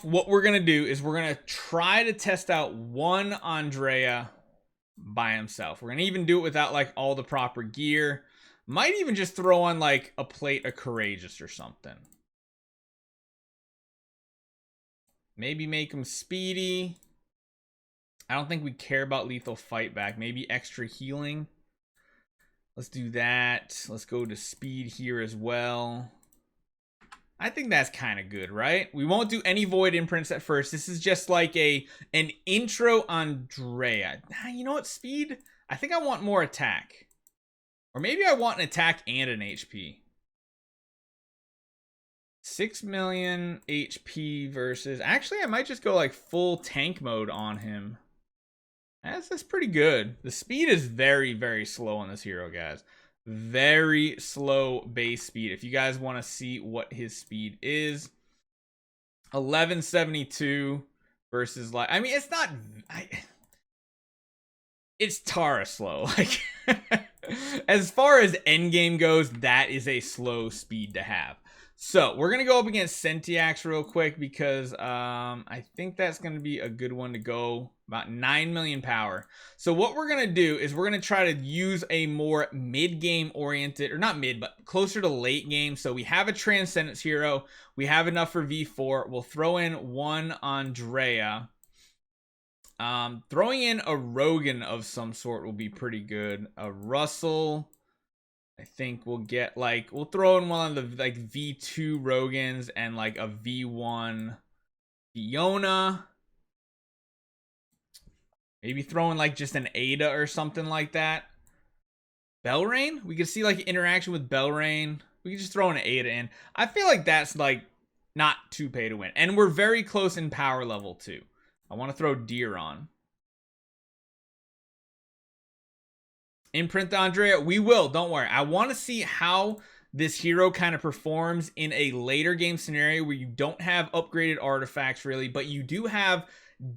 what we're going to do is we're going to try to test out one Andrea by himself. We're going to even do it without like all the proper gear. Might even just throw on like a plate of courageous or something. Maybe make him speedy. I don't think we care about lethal fight back. Maybe extra healing. Let's do that. Let's go to speed here as well. I think that's kind of good, right? We won't do any void imprints at first. This is just like an intro Andrea. You know what? Speed? I think I want more attack. Or maybe I want an attack and an HP. 6 million HP versus... Actually, I might just go like full tank mode on him. That's pretty good. The speed is very, very slow on this hero, guys. Very slow base speed. If you guys want to see what his speed is, 1172 versus like, I mean, it's not, it's Tara slow. Like, as far as endgame goes, that is a slow speed to have. So we're gonna go up against Sentiax real quick because I think that's gonna be a good one to go. About 9 million power. So what we're gonna do is we're gonna try to use a more mid-game oriented, or not mid, but closer to late game. So we have a Transcendence hero. We have enough for V4. We'll throw in one Andrea. Throwing in a Rogan of some sort will be pretty good. A Russell. I think we'll get like, we'll throw in one of the like V2 Rogans and like a V1 Fiona. Maybe throw in like just an Ada or something like that. Belrain? We could see like interaction with Belrain. We could just throw an Ada in. I feel like that's like not too pay to win. And we're very close in power level too. I want to throw Deer on. Imprint the Andrea? We will, don't worry. I want to see how this hero kind of performs in a later game scenario where you don't have upgraded artifacts really, but you do have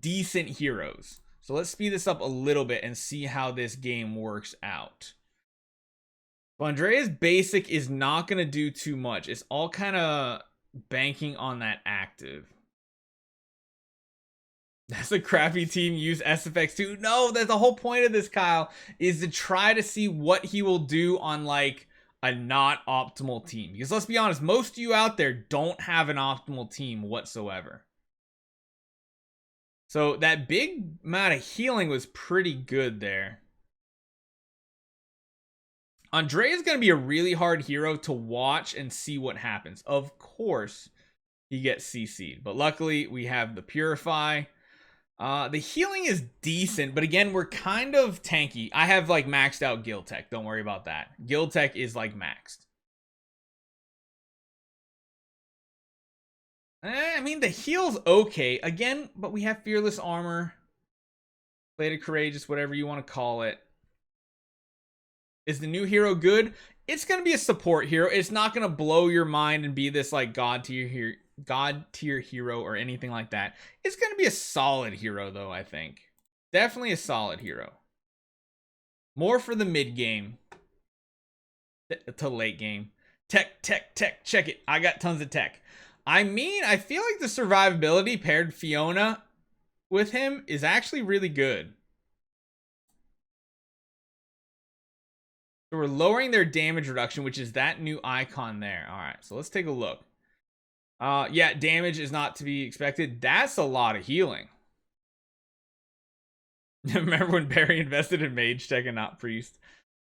decent heroes. So let's speed this up a little bit and see how this game works out. Well, Andrea's basic is not going to do too much. It's all kind of banking on that active. That's a crappy team. Use SFX2. No, that's the whole point of this, Kyle, is to try to see what he will do on like a not optimal team. Because let's be honest, most of you out there don't have an optimal team whatsoever. So that big amount of healing was pretty good there. Andrea is going to be a really hard hero to watch and see what happens. Of course, he gets CC'd. But luckily, we have the Purify. The healing is decent, but again, we're kind of tanky. I have like maxed out Guild Tech. Don't worry about that. Guild Tech is like maxed. I mean, the heal's okay. Again, but we have Fearless Armor. Plated Courageous, whatever you want to call it. Is the new hero good? It's going to be a support hero. It's not going to blow your mind and be this like god tier hero or anything like that. It's going to be a solid hero though, I think. Definitely a solid hero. More for the mid game to late game. Tech, check it. I got tons of tech. I mean, I feel like the survivability paired Fiona with him is actually really good. So we're lowering their damage reduction, which is that new icon there. All right, so let's take a look. Yeah, damage is not to be expected. That's a lot of healing. Remember when Barry invested in Mage Tech and not Priest?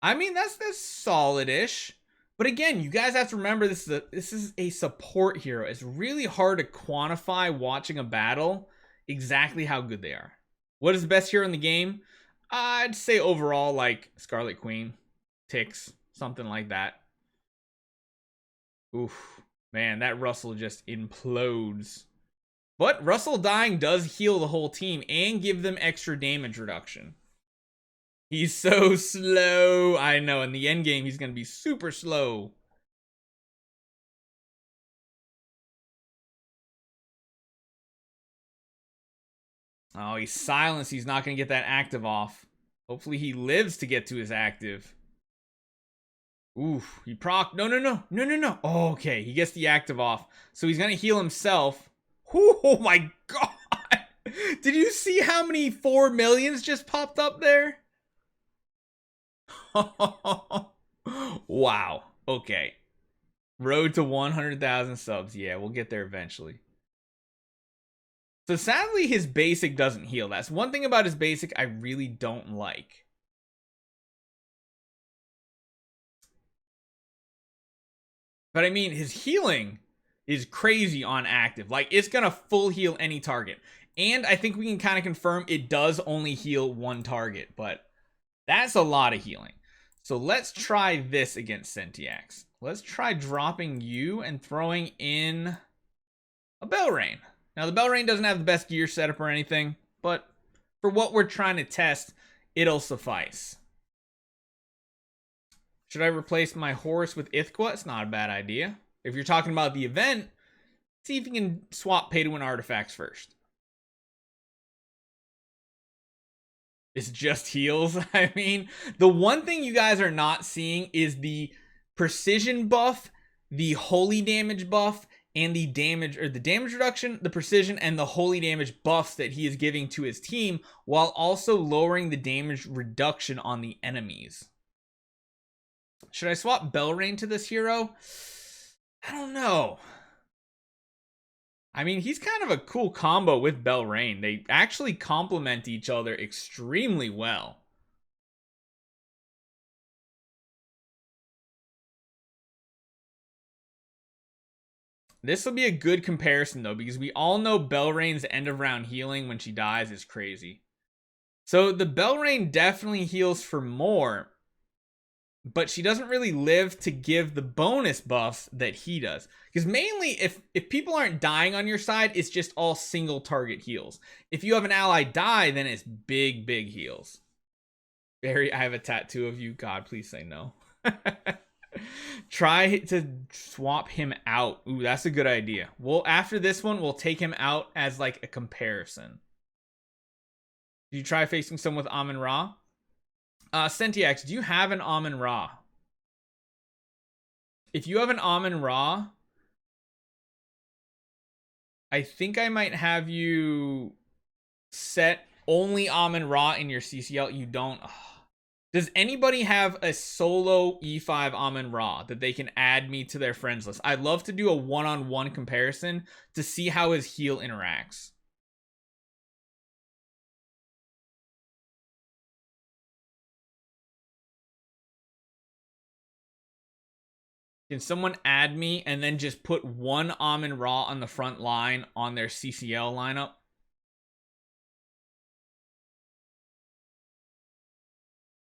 I mean, that's solid-ish. But again, you guys have to remember this is a support hero. It's really hard to quantify watching a battle exactly how good they are. What is the best hero in the game? I'd say overall, like Scarlet Queen, Ticks, something like that. Oof. Man, that Russell just implodes. But Russell dying does heal the whole team and give them extra damage reduction. He's so slow. I know, in the end game, he's going to be super slow. Oh, he's silenced. He's not going to get that active off. Hopefully he lives to get to his active. Oof, he proc. No. Oh, okay, he gets the active off. So he's going to heal himself. Oh my god. Did you see how many 4 millions just popped up there? Wow. Okay. Road to 100,000 subs. Yeah, we'll get there eventually. So sadly, his basic doesn't heal. That's one thing about his basic I really don't like. But I mean, his healing is crazy on active. Like, it's going to full heal any target. And I think we can kind of confirm it does only heal one target. But that's a lot of healing. So let's try this against Sentiax. Let's try dropping you and throwing in a Belrain. Now, the Belrain doesn't have the best gear setup or anything, but for what we're trying to test, it'll suffice. Should I replace my horse with Ithqua? It's not a bad idea. If you're talking about the event, see if you can swap pay-to-win artifacts first. It's just heals. I mean, the one thing you guys are not seeing is the precision buff, the holy damage buff, and the damage reduction, the precision, and the holy damage buffs that he is giving to his team, while also lowering the damage reduction on the enemies. Should I swap Belrain to this hero? I don't know. I mean, he's kind of a cool combo with Belrain. They actually complement each other extremely well. This will be a good comparison, though, because we all know Belrain's end of round healing when she dies is crazy. So the Belrain definitely heals for more, but she doesn't really live to give the bonus buffs that he does. Because mainly, if people aren't dying on your side, it's just all single target heals. If you have an ally die, then it's big, big heals. Barry, I have a tattoo of you. God, please say no. Try to swap him out. Ooh, that's a good idea. Well, after this one, we'll take him out as like a comparison. Did you try facing someone with Amun-Ra? Sentiax, do you have an Amun-Ra? If you have an Amun-Ra, I think I might have you set only Amun-Ra in your CCL. You don't. Ugh. Does anybody have a solo E5 Amun-Ra that they can add me to their friends list? I'd love to do a one-on-one comparison to see how his heal interacts. Can someone add me and then just put one Amun-Ra on the front line on their CCL lineup?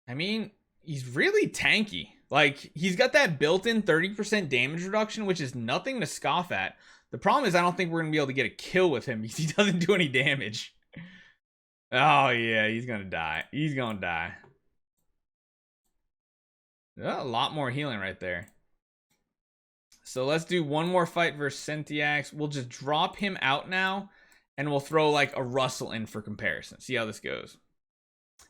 I mean, he's really tanky. Like, he's got that built-in 30% damage reduction, which is nothing to scoff at. The problem is I don't think we're going to be able to get a kill with him because he doesn't do any damage. Oh, yeah, he's going to die. He's going to die. Oh, a lot more healing right there. So let's do one more fight versus Sentiax. We'll just drop him out now, and we'll throw, like, a Russell in for comparison. See how this goes.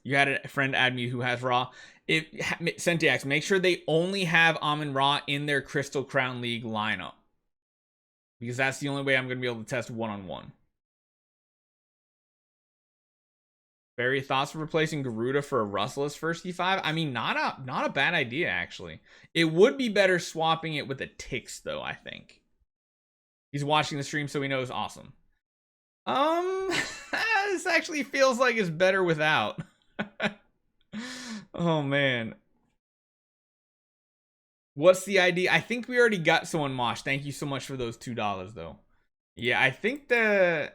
You had a friend add me who has Ra. Sentiax, make sure they only have Amun-Ra in their Crystal Crown League lineup, because that's the only way I'm going to be able to test one-on-one. Barry, thoughts of replacing Garuda for a Russell as first E5? I mean, not a bad idea, actually. It would be better swapping it with a Tix, though, I think. He's watching the stream, so he knows. Awesome. This actually feels like it's better without. Oh, man. What's the ID? I think we already got someone, Mosh. Thank you so much for those $2, though. Yeah, I think I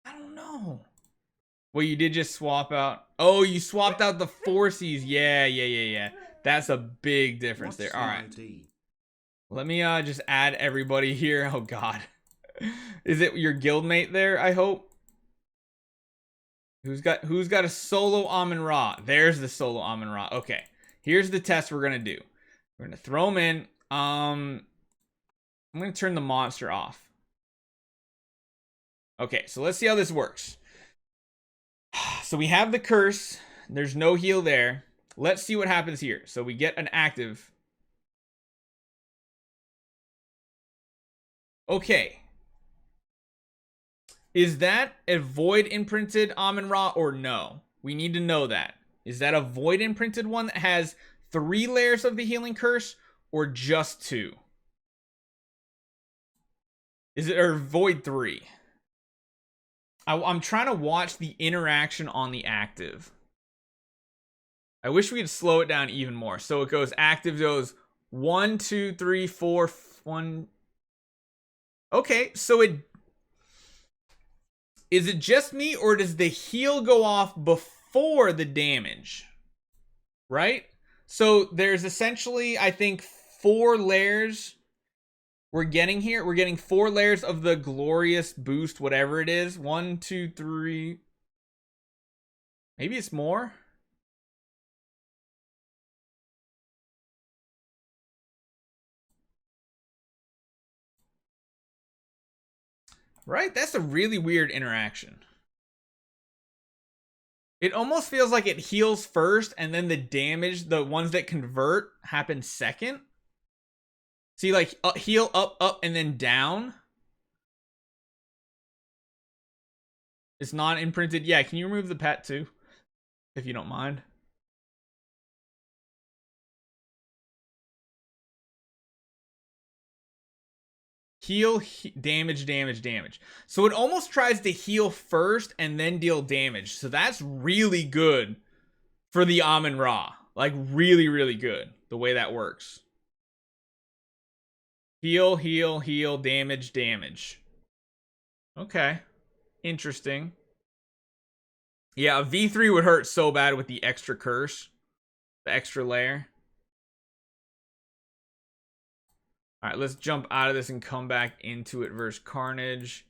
don't know. Well, you did just swap out. Oh, you swapped out the forces. Yeah. That's a big difference there. All right. Let me just add everybody here. Oh, God. Is it your guildmate there, I hope? Who's got a solo Amun-Ra? There's the solo Amun-Ra. Okay. Here's the test we're going to do. We're going to throw him in. I'm going to turn the monster off. Okay, so let's see how this works. So we have the curse. There's no heal there. Let's see what happens here. So we get an active. Okay. Is that a void imprinted Amun-Ra or no? We need to know that. Is that a void imprinted one that has 3 layers of the healing curse or just 2? Is it or void 3? I'm trying to watch the interaction on the active. I wish we could slow it down even more. So it goes active goes 1, 2, 3, 4, 1. Okay, so is it just me or does the heal go off before the damage? Right? So there's essentially, I think, 4 layers we're getting here. We're getting 4 layers of the glorious boost, whatever it is. 1, 2, 3. Maybe it's more. Right? That's a really weird interaction. It almost feels like it heals first and then the damage, the ones that convert, happen second. See, like heal up, up, and then down. It's not imprinted. Yeah, can you remove the pet too? If you don't mind. Heal, damage, damage, damage. So it almost tries to heal first and then deal damage. So that's really good for the Amun-Ra. Like really, really good the way that works. Heal, heal, heal, damage, damage. Okay. Interesting. Yeah, a V3 would hurt so bad with the extra curse. The extra layer. Alright, let's jump out of this and come back into it versus Carnage.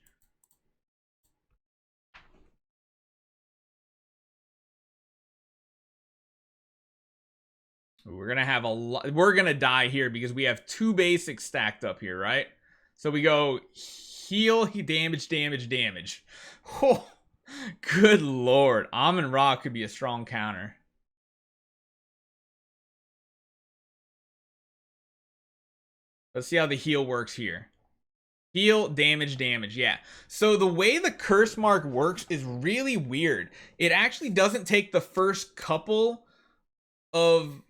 We're gonna have a lot. We're gonna die here because we have 2 basics stacked up here, right? So we go heal, damage, damage, damage. Oh, good lord. Amun-Ra could be a strong counter. Let's see how the heal works here. Heal, damage, damage. Yeah. So the way the curse mark works is really weird. It actually doesn't take the first couple of...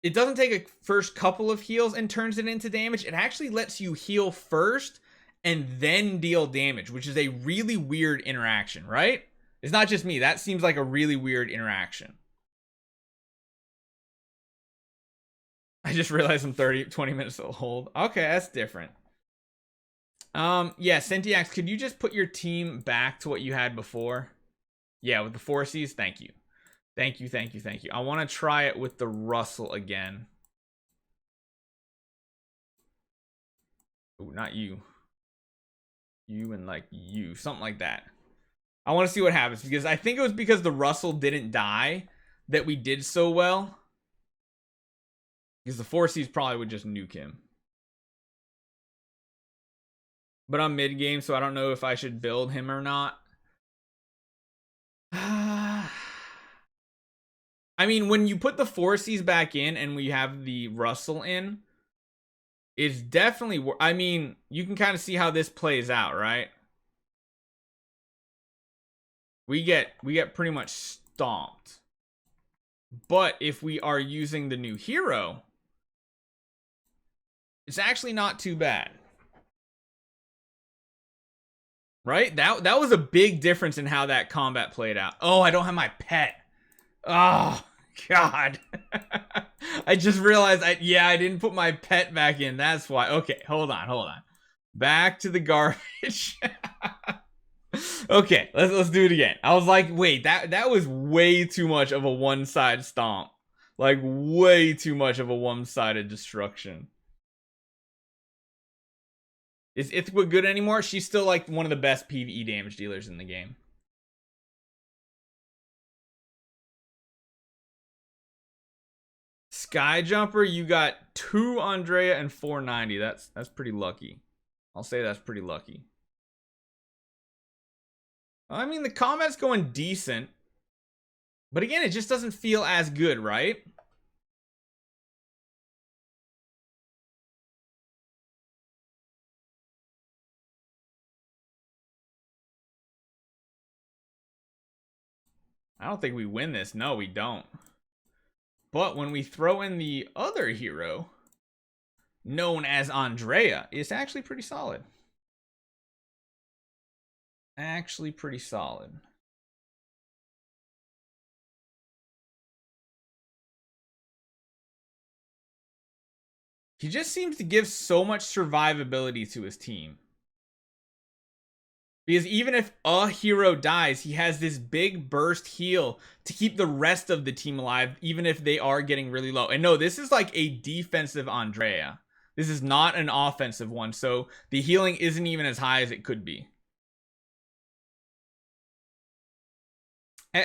It doesn't take a first couple of heals and turns it into damage. It actually lets you heal first and then deal damage, which is a really weird interaction, right? It's not just me. That seems like a really weird interaction. I just realized I'm 20 minutes old. Okay, that's different. Yeah, Sentiax, could you just put your team back to what you had before? Yeah, with the 4Cs. Thank you. Thank you, thank you, thank you. I want to try it with the Russell again. Ooh, not you. You and like you. Something like that. I want to see what happens because I think it was because the Russell didn't die that we did so well. Because the 4Cs probably would just nuke him. But I'm mid game, so I don't know if I should build him or not. I mean, when you put the 4Cs back in and we have the Russell in, it's definitely... I mean, you can kind of see how this plays out, right? We get pretty much stomped. But if we are using the new hero, it's actually not too bad. Right? That was a big difference in how that combat played out. Oh, I don't have my pet. Oh, God. I just realized I didn't put my pet back in. That's why. Okay, hold on. Back to the garbage. Okay, let's do it again. I was like, wait, that was way too much of a one-side stomp. Like way too much of a one-sided destruction. Is Ithwa good anymore? She's still like one of the best PvE damage dealers in the game. Skyjumper, you got 2 Andrea and 490. That's pretty lucky. I'll say that's pretty lucky. I mean, the combat's going decent. But again, it just doesn't feel as good, right? I don't think we win this. No, we don't. But when we throw in the other hero, known as Andrea, it's actually pretty solid. Actually pretty solid. He just seems to give so much survivability to his team. Because even if a hero dies, he has this big burst heal to keep the rest of the team alive, even if they are getting really low. And no, this is like a defensive Andrea. This is not an offensive one, so the healing isn't even as high as it could be.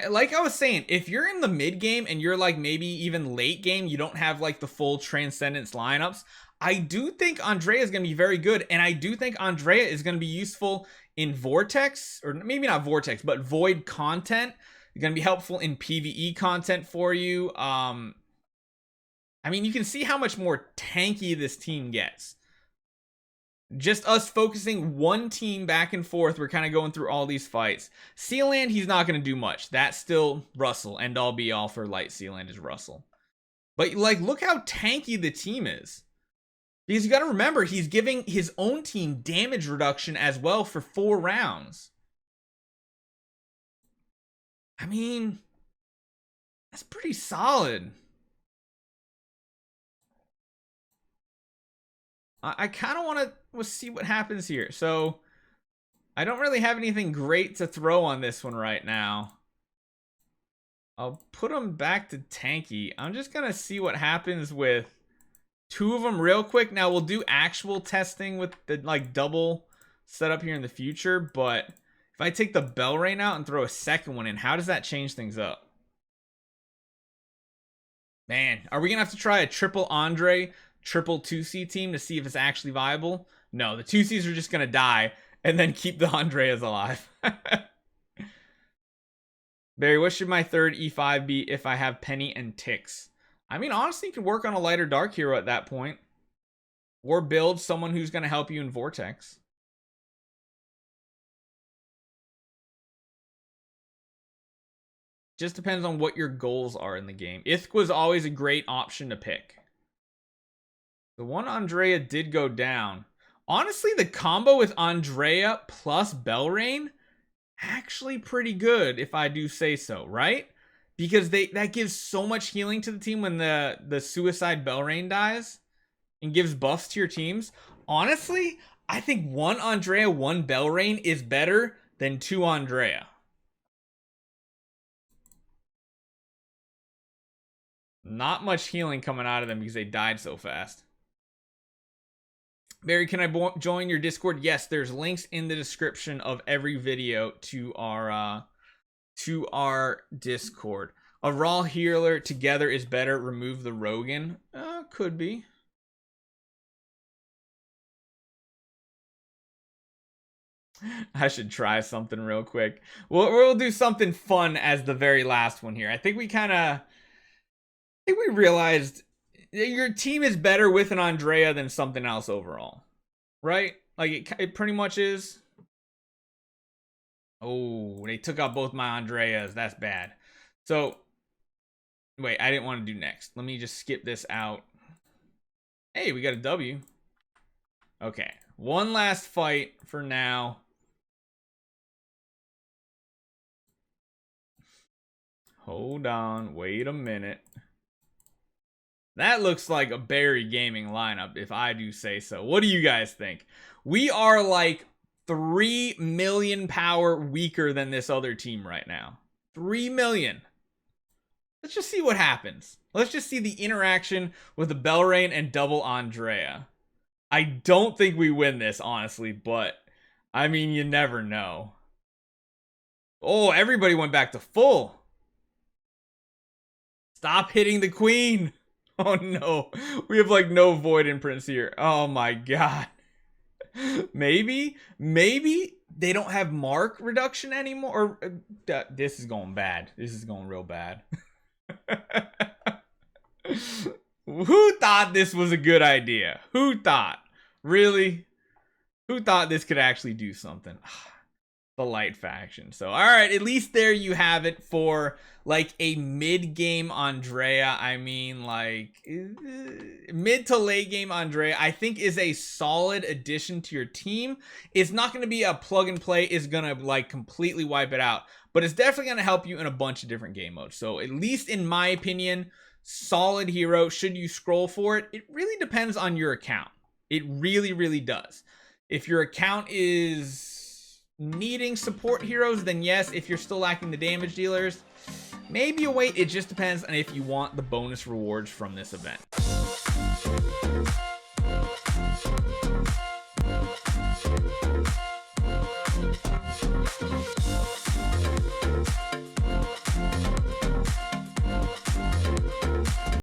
Like I was saying, if you're in the mid game and you're like maybe even late game, you don't have like the full Transcendence lineups, I do think Andrea is going to be very good. And I do think Andrea is going to be useful in Vortex, or maybe not Vortex, but Void content. It's going to be helpful in PvE content for you. I mean, you can see how much more tanky this team gets. Just us focusing one team back and forth. We're kind of going through all these fights. Sealand, he's not going to do much. That's still Russell. End all be all for light Sealand is Russell. But like, look how tanky the team is. Because you got to remember, he's giving his own team damage reduction as well for 4 rounds. I mean, that's pretty solid. I kind of want to see what happens here. So, I don't really have anything great to throw on this one right now. I'll put him back to tanky. I'm just going to see what happens with 2 of them real quick. Now, we'll do actual testing with the like double setup here in the future. But if I take the Belrain out and throw a second one in, how does that change things up? Man, are we going to have to try a triple Andre, triple 2C team to see if it's actually viable? No, the 2Cs are just going to die and then keep the Andreas alive. Barry, what should my third E5 be if I have Penny and Ticks? I mean, honestly, you could work on a lighter Dark Hero at that point. Or build someone who's going to help you in Vortex. Just depends on what your goals are in the game. Ithq was always a great option to pick. The one Andrea did go down. Honestly, the combo with Andrea plus Belrain, actually pretty good, if I do say so, right? Because that gives so much healing to the team when the suicide Belrain dies and gives buffs to your teams. Honestly, I think 1 Andrea, 1 Belrain is better than 2 Andrea. Not much healing coming out of them because they died so fast. Barry, can I join your Discord? Yes, there's links in the description of every video to our Discord. A raw healer together is better. Remove the Rogan. Could be. I should try something real quick. We'll do something fun as the very last one here. I think we realized your team is better with an Andrea than something else overall, right? Like it pretty much is. Oh, they took out both my Andreas. That's bad. So, wait, I didn't want to do next. Let me just skip this out. Hey, we got a W. Okay, one last fight for now. Hold on, wait a minute. That looks like a Barry Gaming lineup, if I do say so. What do you guys think? We are like 3 million power weaker than this other team right now. 3 million. Let's just see what happens. Let's just see the interaction with the Belrain and double Andrea. I don't think we win this, honestly, but I mean, you never know. Oh, everybody went back to full. Stop hitting the queen. Oh no, we have like no void imprints here. Oh my god. Maybe they don't have mark reduction anymore. Or, this is going bad. This is going real bad. Who thought this was a good idea? Who thought? Really? Who thought this could actually do something? the light faction. So, all right, at least there you have it for like a mid-game Andrea. I mean, like mid to late game Andrea, I think is a solid addition to your team. It's not going to be a plug and play, is going to like completely wipe it out, but it's definitely going to help you in a bunch of different game modes. So at least in my opinion, solid hero. Should you scroll for it? It really depends on your account. It really, really does. If your account is needing support heroes, then yes. If you're still lacking the damage dealers, maybe you wait. It just depends on if you want the bonus rewards from this event.